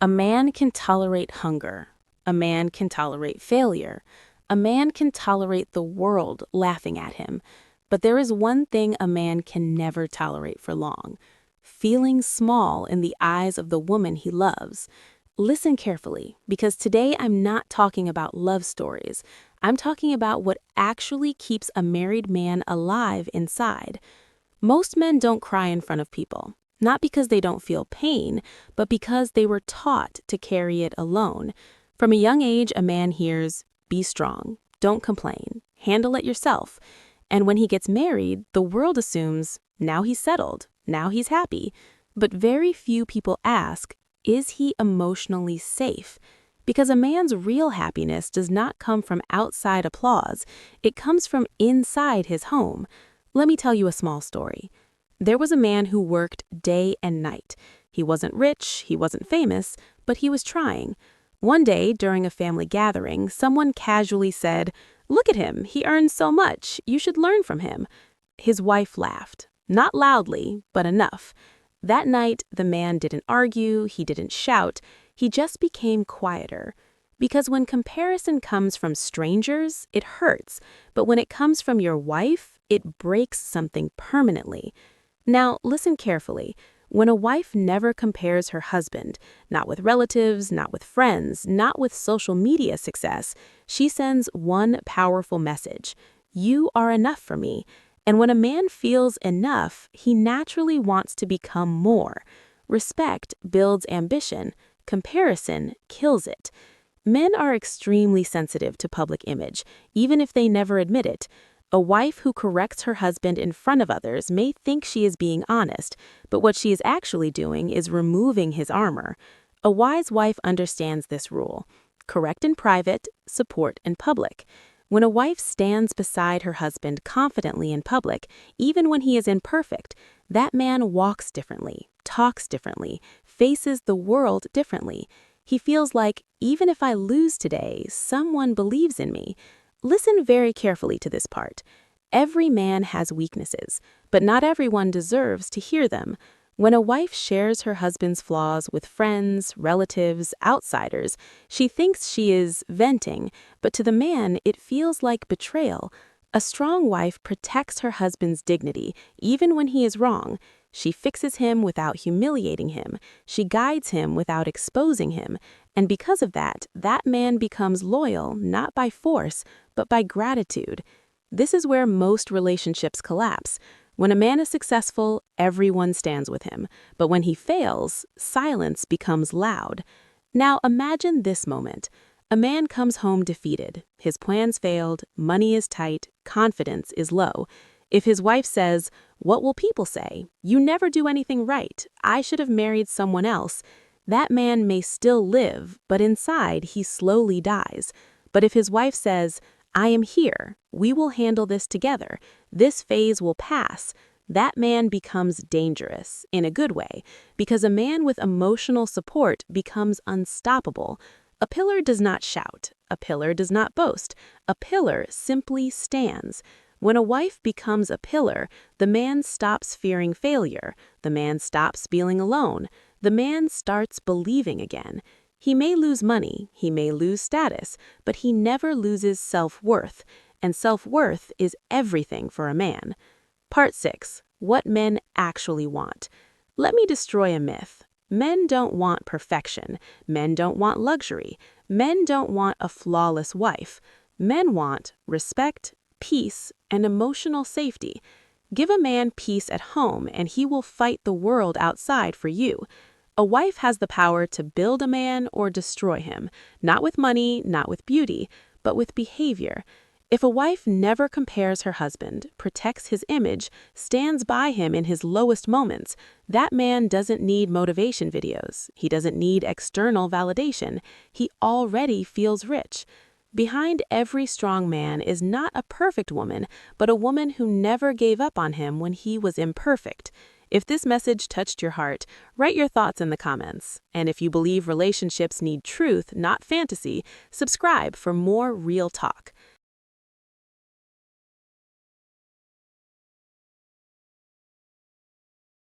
A man can tolerate hunger. A man can tolerate failure. A man can tolerate the world laughing at him. But there is one thing a man can never tolerate for long: feeling small in the eyes of the woman he loves. Listen carefully, because today I'm not talking about love stories. I'm talking about what actually keeps a married man alive inside. Most men don't cry in front of people, not because they don't feel pain, but because they were taught to carry it alone. From a young age, a man hears, "Be strong, don't complain, handle it yourself." And when he gets married, the world assumes, now he's settled, now he's happy. But very few people ask, is he emotionally safe? Because a man's real happiness does not come from outside applause, it comes from inside his home. Let me tell you a small story. There was a man who worked day and night. He wasn't rich, he wasn't famous, but he was trying. One day, during a family gathering, someone casually said, "Look at him, he earns so much, you should learn from him." His wife laughed, not loudly, but enough. That night, the man didn't argue, he didn't shout, he just became quieter. Because when comparison comes from strangers, it hurts, but when it comes from your wife, it breaks something permanently. Now, listen carefully. When a wife never compares her husband, not with relatives, not with friends, not with social media success, she sends one powerful message: you are enough for me. And when a man feels enough, he naturally wants to become more. Respect builds ambition. Comparison kills it. Men are extremely sensitive to public image, even if they never admit it. A wife who corrects her husband in front of others may think she is being honest, but what she is actually doing is removing his armor. A wise wife understands this rule: correct in private, support in public. When a wife stands beside her husband confidently in public, even when he is imperfect, that man walks differently, talks differently, faces the world differently. He feels like, even if I lose today, someone believes in me. Listen very carefully to this part. Every man has weaknesses, but not everyone deserves to hear them. When a wife shares her husband's flaws with friends, relatives, outsiders, she thinks she is venting, but to the man, it feels like betrayal. A strong wife protects her husband's dignity, even when he is wrong. She fixes him without humiliating him. She guides him without exposing him. And because of that, that man becomes loyal, not by force, but by gratitude. This is where most relationships collapse. When a man is successful, everyone stands with him. But when he fails, silence becomes loud. Now imagine this moment. A man comes home defeated. His plans failed, money is tight, confidence is low. If his wife says, "What will people say? You never do anything right. I should have married someone else," that man may still live, but inside he slowly dies. But if his wife says, "I am here. We will handle this together. This phase will pass," that man becomes dangerous, in a good way, because a man with emotional support becomes unstoppable. A pillar does not shout. A pillar does not boast. A pillar simply stands. When a wife becomes a pillar, the man stops fearing failure. The man stops feeling alone. The man starts believing again. He may lose money, he may lose status, but he never loses self-worth. And self-worth is everything for a man. Part 6. What men actually want. Let me destroy a myth. Men don't want perfection. Men don't want luxury. Men don't want a flawless wife. Men want respect, peace, and emotional safety. Give a man peace at home and he will fight the world outside for you. A wife has the power to build a man or destroy him, not with money, not with beauty, but with behavior. If a wife never compares her husband, protects his image, stands by him in his lowest moments, that man doesn't need motivation videos. He doesn't need external validation. He already feels rich. Behind every strong man is not a perfect woman, but a woman who never gave up on him when he was imperfect. If this message touched your heart, write your thoughts in the comments. And if you believe relationships need truth, not fantasy, subscribe for more real talk.